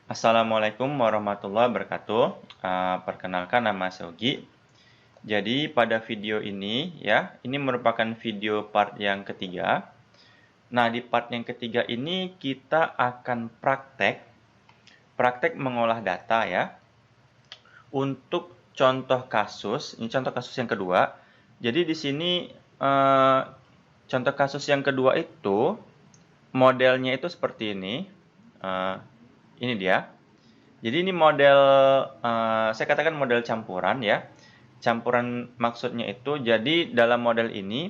Assalamualaikum warahmatullahi wabarakatuh. Perkenalkan nama Seogi. Jadi pada video ini ya, ini merupakan video part yang ketiga. Nah, di part yang ketiga ini kita akan praktek mengolah data ya. Untuk contoh kasus, ini contoh kasus yang kedua. Jadi di sini contoh kasus yang kedua itu modelnya itu seperti ini. Ini dia. Jadi ini model, saya katakan model campuran ya. Campuran maksudnya itu, jadi dalam model ini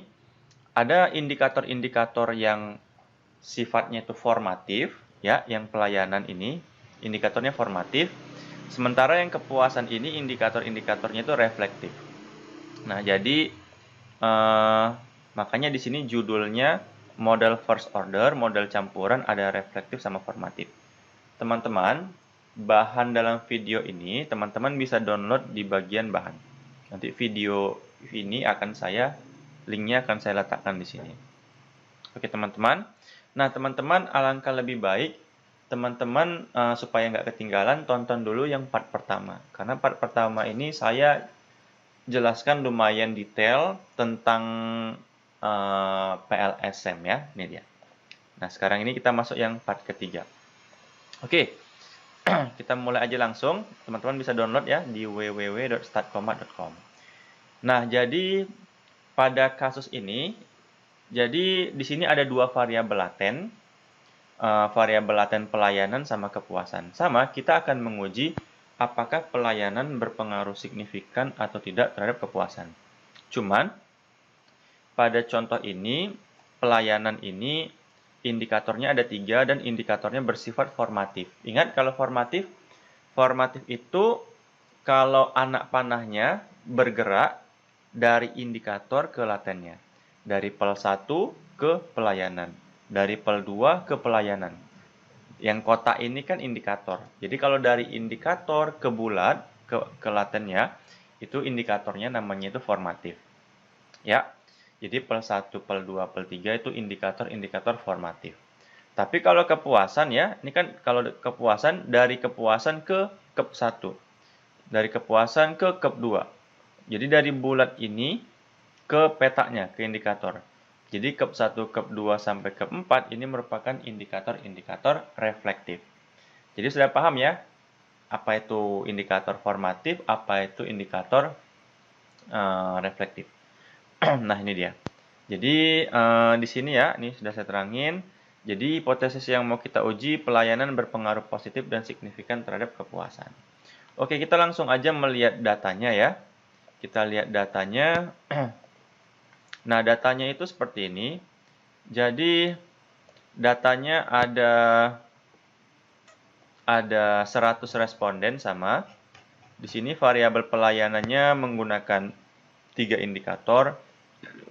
ada indikator-indikator yang sifatnya itu formatif, ya, yang pelayanan ini indikatornya formatif. Sementara yang kepuasan ini indikator-indikatornya itu reflektif. Nah, jadi makanya di sini judulnya model first order, model campuran ada reflektif sama formatif. Teman-teman, bahan dalam video ini teman-teman bisa download di bagian bahan. Nanti video ini linknya akan saya letakkan di sini. Oke teman-teman. Nah teman-teman, alangkah lebih baik teman-teman supaya nggak ketinggalan tonton dulu yang part pertama. Karena part pertama ini saya jelaskan lumayan detail tentang PLSM ya. Ini dia. Nah sekarang ini kita masuk yang part ketiga. Oke. Kita mulai aja langsung. Teman-teman bisa download ya di www.startcombat.com. Nah, jadi pada kasus ini, jadi di sini ada dua variabel laten pelayanan sama kepuasan. Sama, kita akan menguji apakah pelayanan berpengaruh signifikan atau tidak terhadap kepuasan. Cuman, pada contoh ini, pelayanan ini indikatornya ada 3 dan indikatornya bersifat formatif. Ingat kalau formatif itu kalau anak panahnya bergerak dari indikator ke latennya. Dari PEL 1 ke pelayanan. Dari PEL 2 ke pelayanan. Yang kotak ini kan indikator. Jadi kalau dari indikator ke bulat, ke latennya, itu indikatornya namanya itu formatif. Ya, jadi PEL 1, PEL 2, PEL 3 itu indikator-indikator formatif. Tapi kalau kepuasan ya, ini kan kalau kepuasan dari kepuasan ke KEP 1. Dari kepuasan ke KEP 2. Jadi dari bulat ini ke petanya, ke indikator. Jadi KEP 1, KEP 2 sampai KEP 4 ini merupakan indikator-indikator reflektif. Jadi sudah paham ya, apa itu indikator formatif, apa itu indikator reflektif. Nah, ini dia. Jadi di sini ya, ini sudah saya terangin. Jadi hipotesis yang mau kita uji pelayanan berpengaruh positif dan signifikan terhadap kepuasan. Oke, kita langsung aja melihat datanya ya. Kita lihat datanya. Nah, datanya itu seperti ini. Jadi datanya ada 100 responden sama. Di sini variabel pelayanannya menggunakan 3 indikator.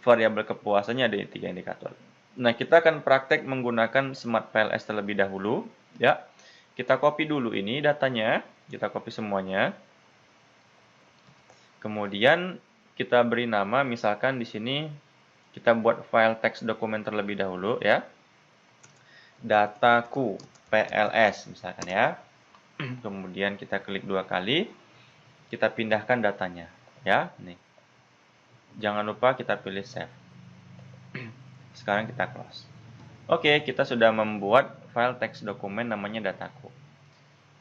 Variabel kepuasannya ada 3 indikator. Nah, kita akan praktek menggunakan Smart PLS terlebih dahulu. Ya, kita copy dulu ini datanya. Kita copy semuanya. Kemudian kita beri nama, misalkan di sini kita buat file teks dokumen terlebih dahulu ya. Dataku PLS misalkan ya. Kemudian kita klik 2 kali. Kita pindahkan datanya ya. Nih. Jangan lupa kita pilih save. Sekarang kita close. Oke, kita sudah membuat file teks dokumen namanya dataku.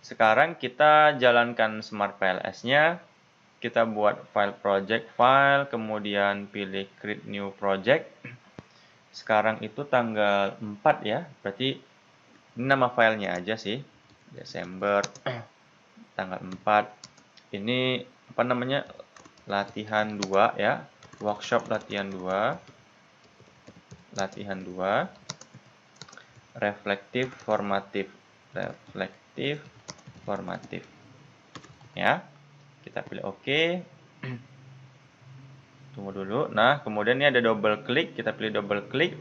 Sekarang kita jalankan Smart PLS-nya. Kita buat file project file, kemudian pilih create new project. Sekarang itu tanggal 4 ya, berarti ini nama filenya aja sih. Desember tanggal 4. Ini apa namanya? Latihan 2 ya. Workshop latihan 2. Latihan 2. Reflektif formatif. Reflektif formatif. Ya. Kita pilih OK. Tunggu dulu. Nah, kemudian ini ada double klik. Kita pilih double klik.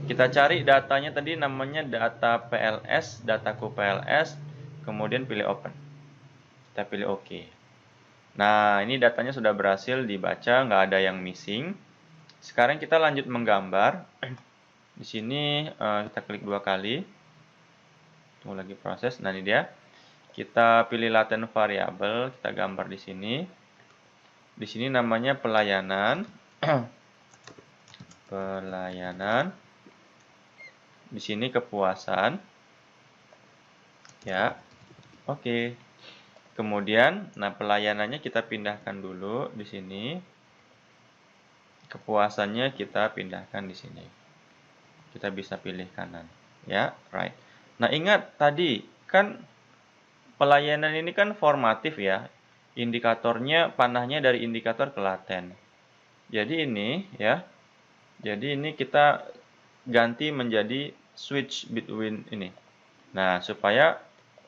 Kita cari datanya tadi namanya data PLS, dataku PLS. Kemudian pilih open. Kita pilih OK. Nah, ini datanya sudah berhasil dibaca, nggak ada yang missing. Sekarang kita lanjut menggambar. Di sini kita klik 2 kali. Tunggu lagi proses. Nah, ini dia. Kita pilih latent variable, kita gambar di sini. Di sini namanya pelayanan. Pelayanan. Di sini kepuasan. Ya. Oke. Kemudian, nah pelayanannya kita pindahkan dulu di sini. Kepuasannya kita pindahkan di sini. Kita bisa pilih kanan. Ya, right. Nah, ingat tadi kan pelayanan ini kan formatif ya. Indikatornya panahnya dari indikator ke laten. Jadi ini ya. Jadi ini kita ganti menjadi switch between ini. Nah, supaya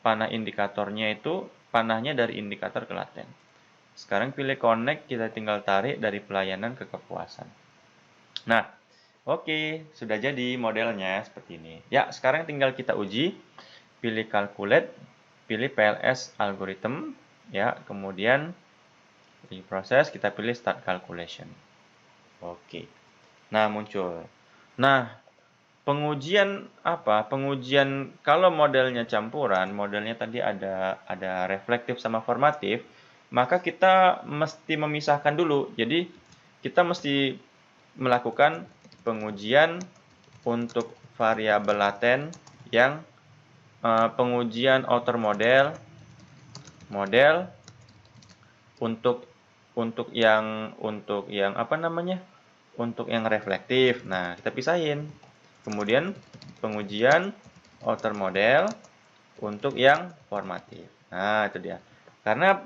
panah indikatornya itu panahnya dari indikator ke laten. Sekarang pilih connect, kita tinggal tarik dari pelayanan ke kepuasan. Nah, oke, sudah jadi modelnya seperti ini. Ya, sekarang tinggal kita uji. Pilih calculate, pilih PLS algorithm, ya, kemudian di proses kita pilih start calculation. Oke. Nah, muncul. Nah, pengujian apa? Pengujian kalau modelnya campuran, modelnya tadi ada reflektif sama formatif, maka kita mesti memisahkan dulu. Jadi, kita mesti melakukan pengujian untuk variabel laten yang pengujian outer model untuk yang apa namanya? Untuk yang reflektif. Nah, kita pisahin. Kemudian pengujian outer model untuk yang formatif. Nah, itu dia. Karena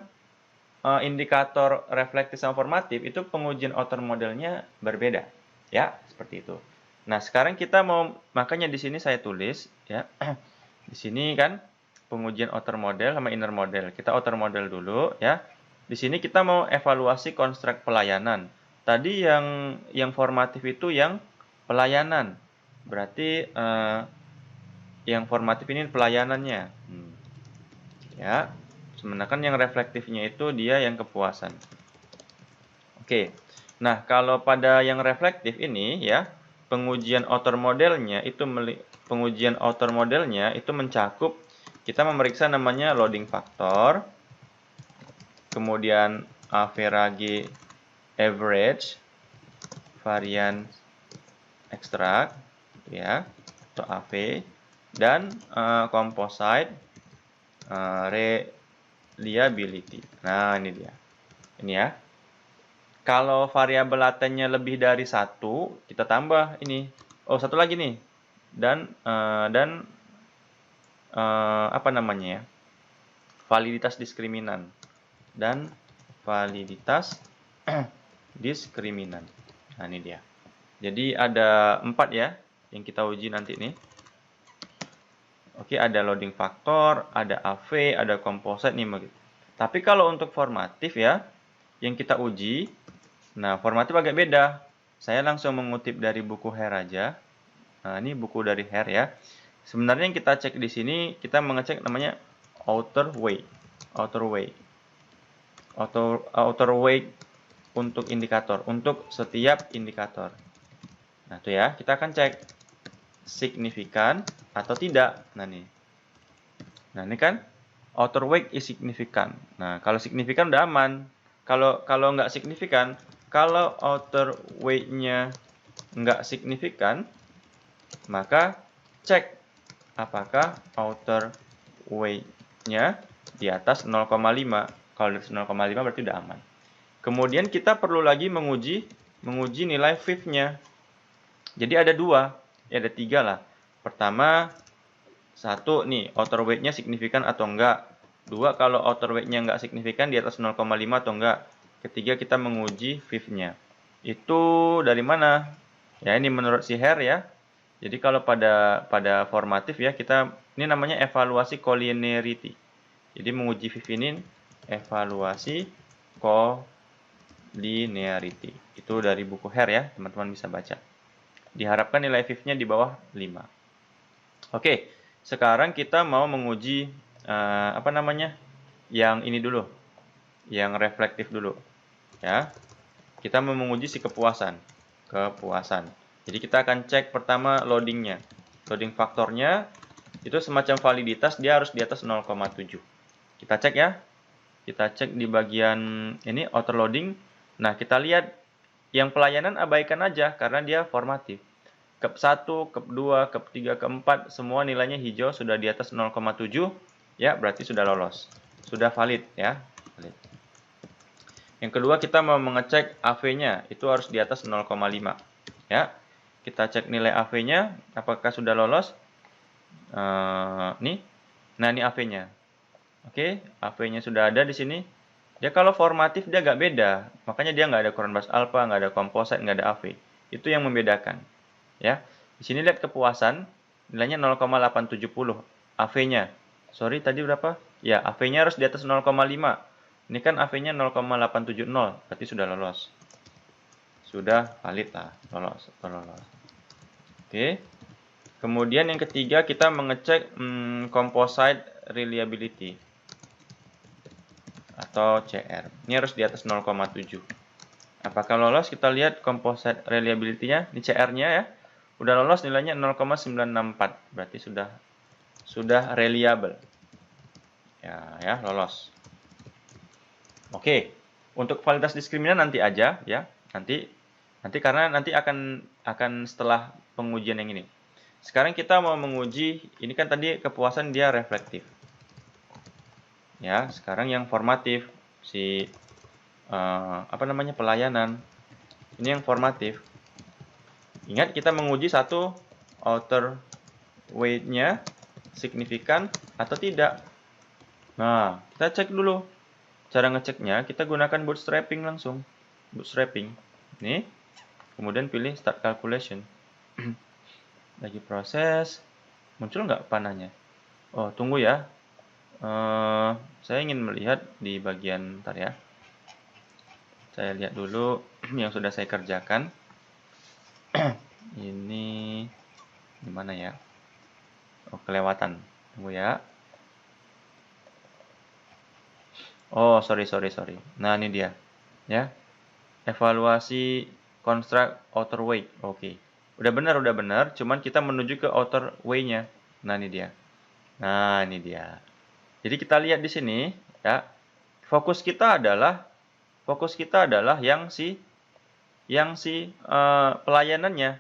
indikator reflektif sama formatif itu pengujian outer modelnya berbeda. Ya, seperti itu. Nah, sekarang kita mau, makanya di sini saya tulis ya. Di sini kan pengujian outer model sama inner model. Kita outer model dulu ya. Di sini kita mau evaluasi konstruk pelayanan. Tadi yang formatif itu yang pelayanan. Berarti yang formatif ini pelayanannya. Ya. Sebenarnya yang reflektifnya itu dia yang kepuasan. Oke. Nah, kalau pada yang reflektif ini ya, pengujian outer modelnya itu mencakup kita memeriksa namanya loading factor, kemudian average, variance extract, ya, atau AV, dan composite reliability. Nah, ini dia. Ini ya. Kalau variabel latennya lebih dari 1, kita tambah ini. Oh, satu lagi nih. Dan apa namanya ya? Validitas diskriminan. Dan validitas diskriminan. Nah, ini dia. Jadi ada 4 ya yang kita uji nanti nih. Oke, ada loading factor, ada AV, ada composite nih. Tapi kalau untuk formatif ya, yang kita uji, nah formatif agak beda. Saya langsung mengutip dari buku Hare aja. Nah, ini buku dari Hare ya. Sebenarnya yang kita cek di sini, kita mengecek namanya outer weight. Outer weight untuk indikator, untuk setiap indikator. Nah, itu ya, kita akan cek signifikan atau tidak. Nah, ini kan outer weight is signifikan. Nah, kalau signifikan udah aman. Kalau nggak signifikan, kalau outer weight-nya nggak signifikan, maka cek apakah outer weight-nya di atas 0,5. Kalau di atas 0,5 berarti udah aman. Kemudian kita perlu lagi menguji nilai fifth-nya. Jadi ada 2, ya ada 3 lah. Pertama, 1 nih, outer weight-nya signifikan atau enggak. 2, kalau outer weight-nya enggak signifikan di atas 0,5 atau enggak. Ketiga, kita menguji fifth-nya. Itu dari mana? Ya, ini menurut si Hare ya. Jadi kalau pada formatif ya, ini namanya evaluasi collinearity. Jadi menguji fifth ini evaluasi collinearity. Itu dari buku Hare ya, teman-teman bisa baca. Diharapkan nilai fifth-nya di bawah 5. Oke, sekarang kita mau menguji apa namanya? Yang ini dulu. Yang reflektif dulu. Ya. Kita mau menguji si kepuasan. Jadi kita akan cek pertama loadingnya. Loading faktornya itu semacam validitas dia harus di atas 0,7. Kita cek ya. Kita cek di bagian ini outer loading. Nah, kita lihat yang pelayanan abaikan aja karena dia formatif. Cup 1, Cup 2, Cup 3, Cup 4 semua nilainya hijau sudah di atas 0,7 ya, berarti sudah lolos. Sudah valid ya. Valid. Yang kedua kita mau mengecek AV-nya, itu harus di atas 0,5 ya. Kita cek nilai AV-nya apakah sudah lolos. Nih. Nah, ini AV-nya. Oke, AV-nya sudah ada di sini. Dia kalau formatif dia agak beda, makanya dia nggak ada Coron bus alpha, nggak ada composite, nggak ada AV. Itu yang membedakan. Ya, di sini lihat kepuasan, nilainya 0,870 AV-nya. Sorry, tadi berapa? Ya, AV-nya harus di atas 0,5. Ini kan AV-nya 0,870, berarti sudah lolos. Sudah valid lah, lolos. Oke. Kemudian yang ketiga kita mengecek composite reliability atau CR. Ini harus di atas 0,7. Apakah lolos? Kita lihat composite reliability-nya, ini CR-nya ya. Udah lolos nilainya 0,964. Berarti sudah reliable. Ya, lolos. Oke. Untuk validitas diskriminan nanti aja ya. Nanti karena nanti akan setelah pengujian yang ini. Sekarang kita mau menguji, ini kan tadi kepuasan dia reflektif. Ya, sekarang yang formatif pelayanan. Ini yang formatif. Ingat kita menguji satu outer weight-nya signifikan atau tidak. Nah, kita cek dulu. Cara ngeceknya kita gunakan bootstrapping langsung. Bootstrapping. Nih. Kemudian pilih start calculation. Lagi proses. Muncul nggak panahnya? Oh, tunggu ya. Saya ingin melihat di bagian ntar ya. Saya lihat dulu yang sudah saya kerjakan. Ini gimana ya? Oh, kelewatan. Tunggu ya. Oh, sorry. Nah, ini dia. Ya. Evaluasi construct outer weight. Oke. Udah benar. Cuman kita menuju ke outer weight-nya. Nah, ini dia. Jadi kita lihat di sini, ya. Fokus kita adalah yang si pelayanannya.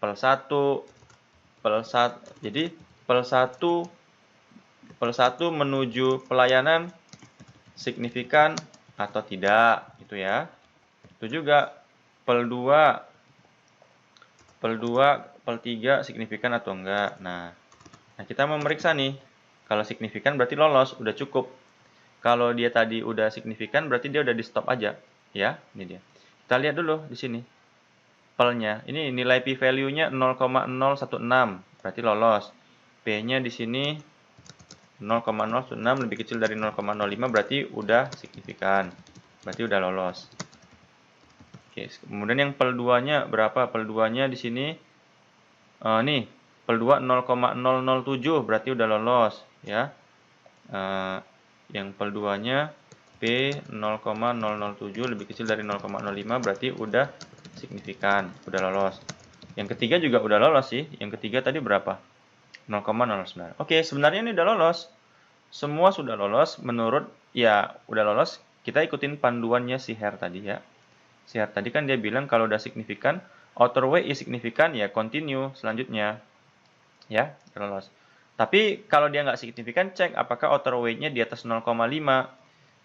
Pel 1. Jadi pel 1 menuju pelayanan signifikan atau tidak, gitu ya. Itu juga pel 2, pel 3 signifikan atau enggak. Nah, kita memeriksa nih. Kalau signifikan berarti lolos, udah cukup. Kalau dia tadi udah signifikan berarti dia udah di stop aja, ya. Ini dia. Kita lihat dulu di sini. Pelnya. Ini nilai p value-nya 0,016, berarti lolos. P-nya di sini 0,016 lebih kecil dari 0,05 berarti udah signifikan. Berarti udah lolos. Oke, kemudian yang pel 2-nya berapa? Pel 2-nya di sini nih, pel 2 0,007 berarti udah lolos ya. Yang pel 2-nya P 0,007 lebih kecil dari 0,05 berarti udah signifikan, udah lolos. Yang ketiga juga udah lolos sih. Yang ketiga tadi berapa? 0,09. Oke, sebenarnya ini udah lolos. Semua sudah lolos menurut udah lolos. Kita ikutin panduannya si Her tadi ya. Si Her tadi kan dia bilang kalau udah signifikan, outer weight is signifikan ya continue selanjutnya. Ya, udah lolos. Tapi kalau dia nggak signifikan, cek apakah outer weight-nya di atas 0,5.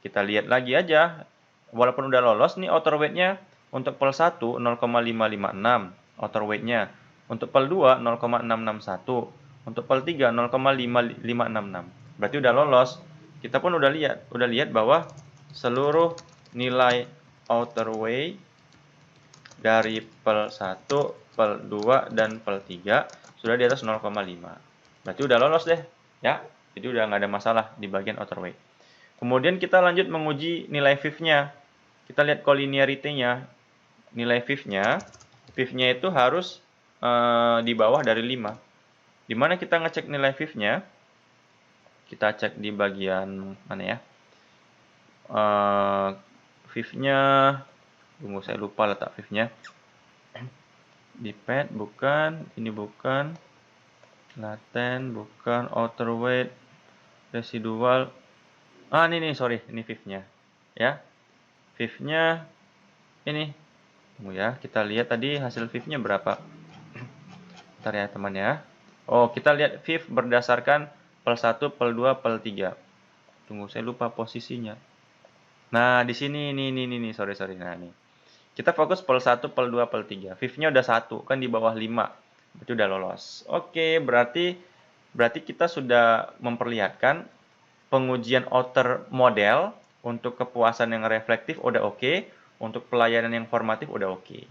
Kita lihat lagi aja. Walaupun udah lolos nih outer weight-nya untuk pel 1 0,556 outer weight-nya. Untuk pel 2 0,661. Untuk pel 3 0,5566. Berarti udah lolos. Kita pun udah lihat bahwa seluruh nilai outer weight dari pel 1, pel 2 dan pel 3 sudah di atas 0,5. Berarti udah lolos deh, ya. Jadi udah nggak ada masalah di bagian outer weight. Kemudian kita lanjut menguji nilai fifth-nya. Kita lihat collinearity-nya. Nilai fifth-nya itu harus di bawah dari 5. Dimana kita ngecek nilai fifth-nya? Kita cek di bagian mana ya? Fifth-nya, tunggu saya lupa letak fifth-nya. Di pad bukan, ini bukan. Laten, bukan. Outer weight, residual. Ini nih, sorry, ini fifth-nya. Ya, fifth-nya ini. Tunggu ya, kita lihat tadi hasil fifth-nya berapa. Bentar ya teman ya. Oh, kita lihat fifth berdasarkan pel 1, pel 2, pel 3. Tunggu, saya lupa posisinya. Nah, di sini nih, sorry. Nah, nih. Kita fokus pel 1, pel 2, pel 3. Fifth-nya udah 1, kan di bawah 5. Berarti udah lolos. Oke, berarti kita sudah memperlihatkan pengujian outer model untuk kepuasan yang reflektif udah oke, untuk pelayanan yang formatif udah oke.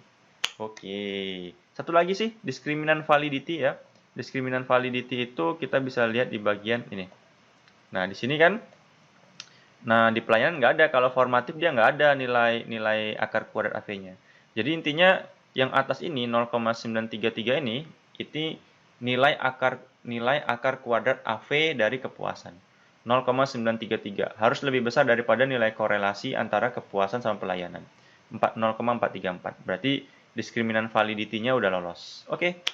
Oke. Satu lagi sih, diskriminan validity ya. Diskriminan validity itu kita bisa lihat di bagian ini. Nah, di sini kan, nah di pelayanan nggak ada. Kalau formatif dia nggak ada nilai akar kuadrat AV-nya. Jadi intinya yang atas ini 0,933 ini, itu nilai akar kuadrat AV dari kepuasan. 0,933 harus lebih besar daripada nilai korelasi antara kepuasan sama pelayanan. 0,434. Berarti diskriminan validity-nya udah lolos. Oke.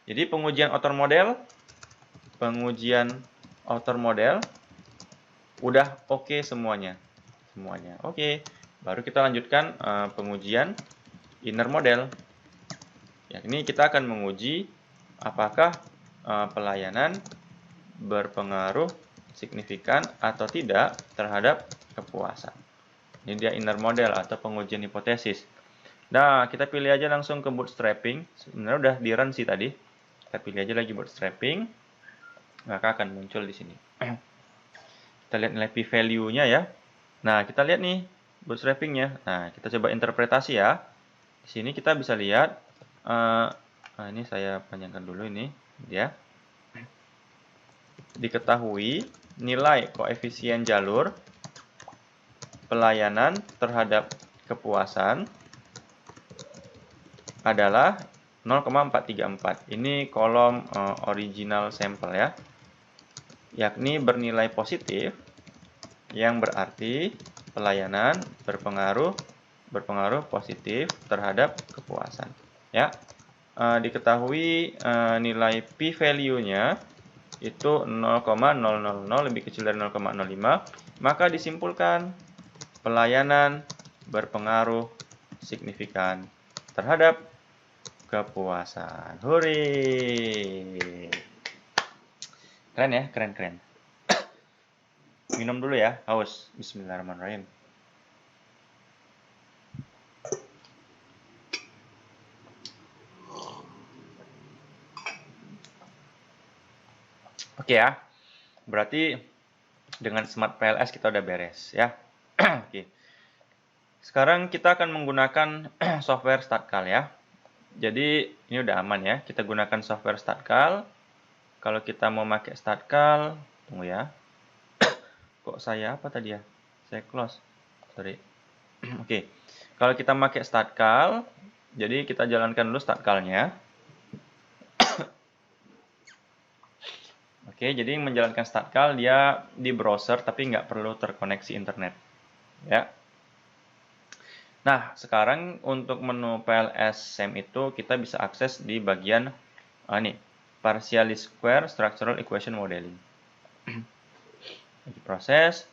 Jadi pengujian outer model udah oke semuanya. Oke. Baru kita lanjutkan pengujian inner model. Ya, ini kita akan menguji apakah pelayanan berpengaruh signifikan atau tidak terhadap kepuasan. Ini dia inner model atau pengujian hipotesis. Nah, kita pilih aja langsung ke bootstrapping. Sebenarnya udah di run sih tadi. Kita pilih aja lagi bootstrapping. Maka akan muncul di sini. Kita lihat nilai p-value-nya ya. Nah, kita lihat nih bootstrapping-nya. Nah, kita coba interpretasi ya. Di sini kita bisa lihat. Ini saya panjangkan dulu ini. Ya. Diketahui nilai koefisien jalur pelayanan terhadap kepuasan adalah 0,434. Ini kolom original sampel ya. Yakni bernilai positif yang berarti pelayanan berpengaruh positif terhadap kepuasan. Ya. Diketahui nilai p-value-nya itu 0,000 lebih kecil dari 0,05, maka disimpulkan pelayanan berpengaruh signifikan terhadap kepuasan. Hore! Keren ya, keren. Minum dulu ya, haus. Bismillahirrahmanirrahim. Oke ya, berarti dengan Smart PLS kita udah beres ya. Oke. Sekarang kita akan menggunakan software StatCal ya. Jadi ini udah aman ya, kita gunakan software StatCal. Kalau kita mau pakai StatCal, tunggu ya. Kok saya apa tadi ya? Saya close. Sorry. Oke. Kalau kita pakai StatCal, jadi kita jalankan dulu StatCal-nya. Oke, jadi menjalankan StatCal dia di browser tapi nggak perlu terkoneksi internet. Ya. Nah, sekarang untuk menu PLS SEM itu kita bisa akses di bagian ini, partially square structural equation modeling. Lagi proses.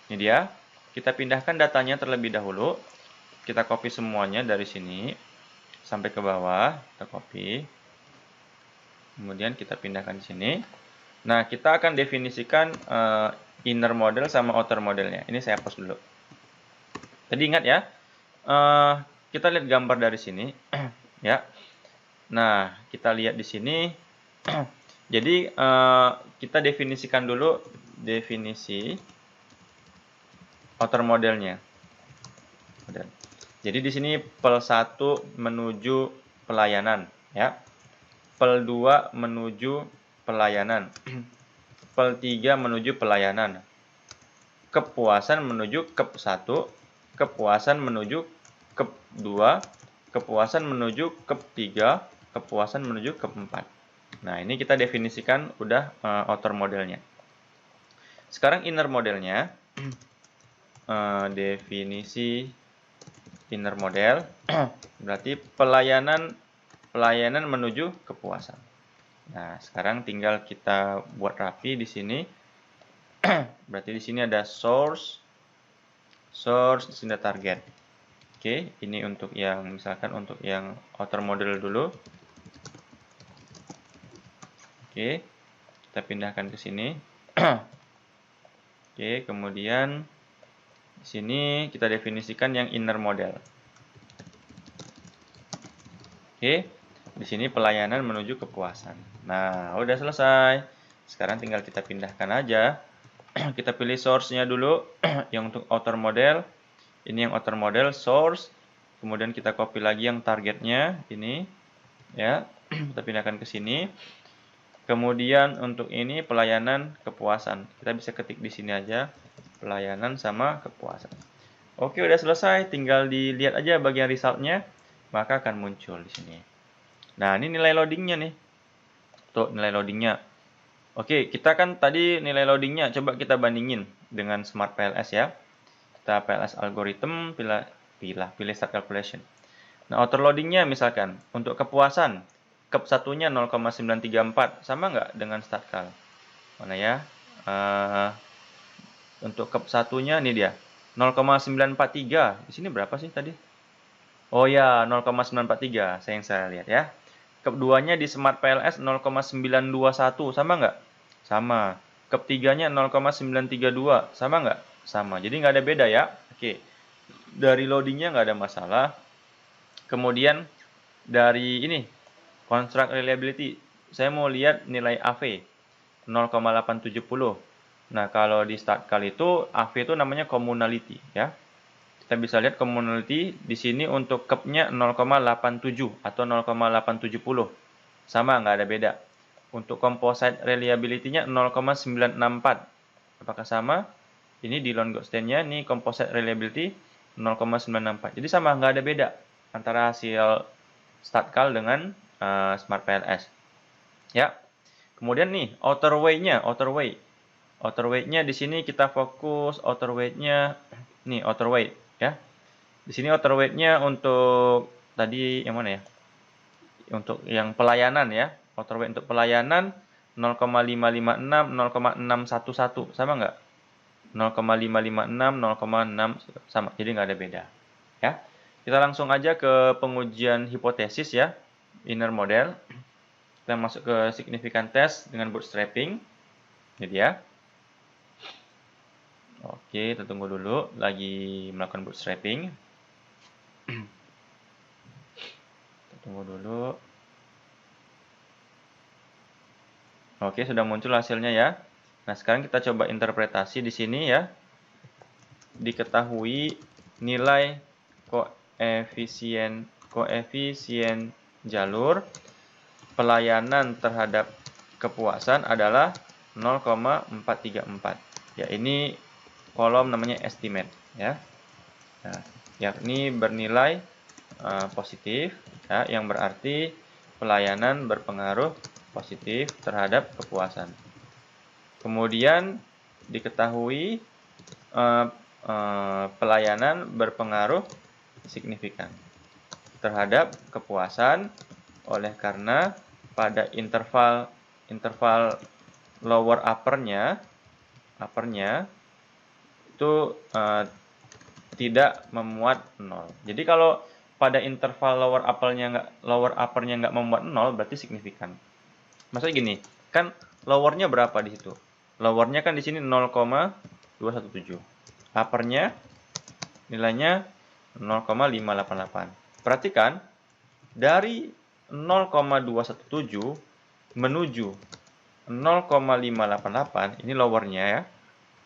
Ini dia. Kita pindahkan datanya terlebih dahulu. Kita copy semuanya dari sini sampai ke bawah, kita copy. Kemudian kita pindahkan di sini. Nah, kita akan definisikan inner model sama outer modelnya. Ini saya hapus dulu. Tadi ingat ya, kita lihat gambar dari sini, ya. Nah, kita lihat di sini. Jadi kita definisikan dulu definisi outer modelnya. Jadi di sini pel 1 menuju pelayanan, ya. Pel 2 menuju pelayanan. Pel 3 menuju pelayanan. Kepuasan menuju kep 1, kepuasan menuju kep 2, kepuasan menuju kep 3, kepuasan menuju kep 4. Nah, ini kita definisikan udah outer modelnya. Sekarang inner modelnya. Definisi inner model berarti pelayanan menuju kepuasan. Nah, sekarang tinggal kita buat rapi di sini. Berarti di sini ada source, di sini ada target. Oke, ini untuk yang misalkan untuk yang outer model dulu. Oke, kita pindahkan ke sini. Oke, kemudian di sini kita definisikan yang inner model. Oke, di sini pelayanan menuju kepuasan. Nah, udah selesai. Sekarang tinggal kita pindahkan aja. Kita pilih source-nya dulu, yang untuk outer model. Ini yang outer model, source. Kemudian kita copy lagi yang targetnya, ini. Ya, kita pindahkan ke sini. Kemudian untuk ini pelayanan kepuasan. Kita bisa ketik di sini aja, pelayanan sama kepuasan. Oke, udah selesai. Tinggal dilihat aja bagian resultnya, maka akan muncul di sini. Nah, ini nilai loadingnya nih. Tuh, nilai loadingnya. Oke, kita kan tadi nilai loadingnya coba kita bandingin dengan Smart PLS ya. Kita PLS algorithm, pilih start calculation. Nah, auto loadingnya misalkan untuk kepuasan, kep satunya 0,934, sama nggak dengan start cal? Mana ya? Untuk kep satunya ini dia, 0,943. Di sini berapa sih tadi? Oh ya, 0,943, saya lihat ya. Keduanya di Smart PLS 0,921, sama nggak? Sama. Ketiganya 0,932, sama nggak? Sama. Jadi nggak ada beda ya. Oke. Dari loadingnya nggak ada masalah. Kemudian dari ini, construct reliability. Saya mau lihat nilai AV 0,870. Nah, kalau di start call itu AV itu namanya communality ya. Kita bisa lihat communality di sini untuk kepnya 0,87 atau 0,870. Sama, nggak ada beda. Untuk composite reliability-nya 0,964. Apakah sama? Ini di Long Goldstein-nya, ini composite reliability 0,964. Jadi sama, nggak ada beda antara hasil start call dengan Smart PLS. Ya. Kemudian nih, outer weight-nya, outer weight-nya di sini kita fokus outer weight-nya, nih outer weight ya. Di sini outer weight-nya untuk tadi yang mana ya? Untuk yang pelayanan ya. Outer weight untuk pelayanan 0,556, 0,611. Sama nggak? 0,556, 0,6 sama. Jadi nggak ada beda. Ya. Kita langsung aja ke pengujian hipotesis ya. Inner model. Kita masuk ke significant test dengan bootstrapping. Ini dia. Oke, kita tunggu dulu. Lagi melakukan bootstrapping. Tunggu dulu. Oke, sudah muncul hasilnya ya. Nah, sekarang kita coba interpretasi di sini ya. Diketahui nilai koefisien jalur pelayanan terhadap kepuasan adalah 0,434. Ya, ini kolom namanya estimate ya. Nah, yakni bernilai positif ya, yang berarti pelayanan berpengaruh positif terhadap kepuasan. Kemudian diketahui pelayanan berpengaruh signifikan terhadap kepuasan oleh karena pada interval lower uppernya itu tidak memuat 0. Jadi kalau pada interval lower uppernya nggak memuat 0 berarti signifikan. Maksudnya gini, kan lowernya berapa di situ? Lowernya kan di sini 0,217. Uppernya nilainya 0,588. Perhatikan dari 0,217 menuju 0,588 ini lowernya ya.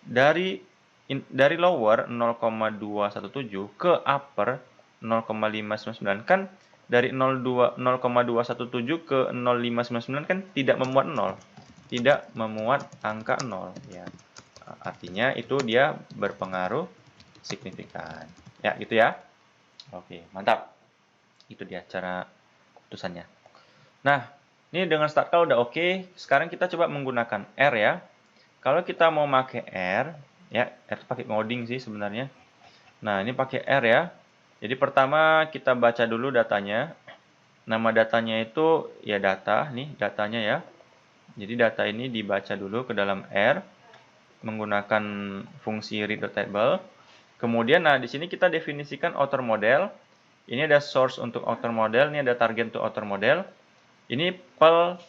Dari lower 0,217 ke upper 0,599 kan dari 0,217 ke 0,599 kan tidak memuat 0. Tidak memuat angka 0 ya. Artinya itu dia berpengaruh signifikan. Ya, gitu ya. Oke, mantap. Itu dia cara keputusannya. Nah, ini dengan start call udah oke. Sekarang kita coba menggunakan R ya. Kalau kita mau pakai R, ya, R itu pakai ngoding sih sebenarnya. Nah, ini pakai R ya. Jadi pertama kita baca dulu datanya. Nama datanya itu ya data, nih datanya ya. Jadi data ini dibaca dulu ke dalam R menggunakan fungsi read.table. Kemudian nah di sini kita definisikan outer model. Ini ada source untuk outer model, ini ada target untuk outer model. Ini pel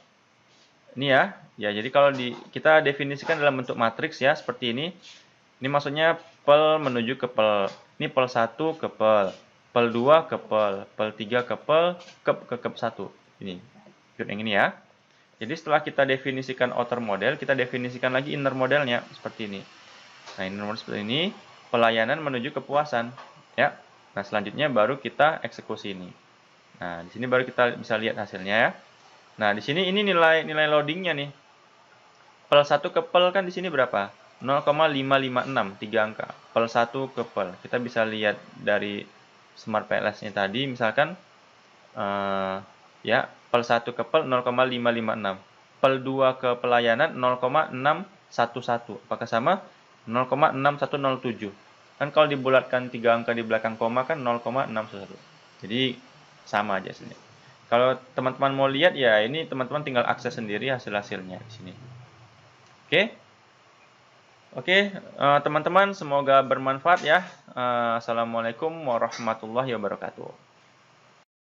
ini ya. Ya, jadi kalau kita definisikan dalam bentuk matriks ya seperti ini. Ini maksudnya pel menuju ke pel. Ini pel 1 ke pel 2 ke pel 3 ke pel, ke 1. Ini. Yang ini ya. Jadi setelah kita definisikan outer model, kita definisikan lagi inner modelnya seperti ini. Nah, inner model seperti ini, pelayanan menuju kepuasan, ya. Nah, selanjutnya baru kita eksekusi ini. Nah, di sini baru kita bisa lihat hasilnya ya. Nah, di sini ini nilai loadingnya nih. Pel 1 ke pel kan di sini berapa? 0,556, 3 angka. Pel 1 ke pel. Kita bisa lihat dari Smart PLS-nya tadi, misalkan ya, pel 1 ke pel 0,556. Pel 2 ke pelayanan 0,611. Apakah sama? 0,6107. Kan kalau dibulatkan 3 angka di belakang koma kan 0,611. Jadi sama aja hasilnya. Kalau teman-teman mau lihat ya ini teman-teman tinggal akses sendiri hasil-hasilnya di sini. Oke. Oke, teman-teman semoga bermanfaat ya. Assalamualaikum warahmatullahi wabarakatuh.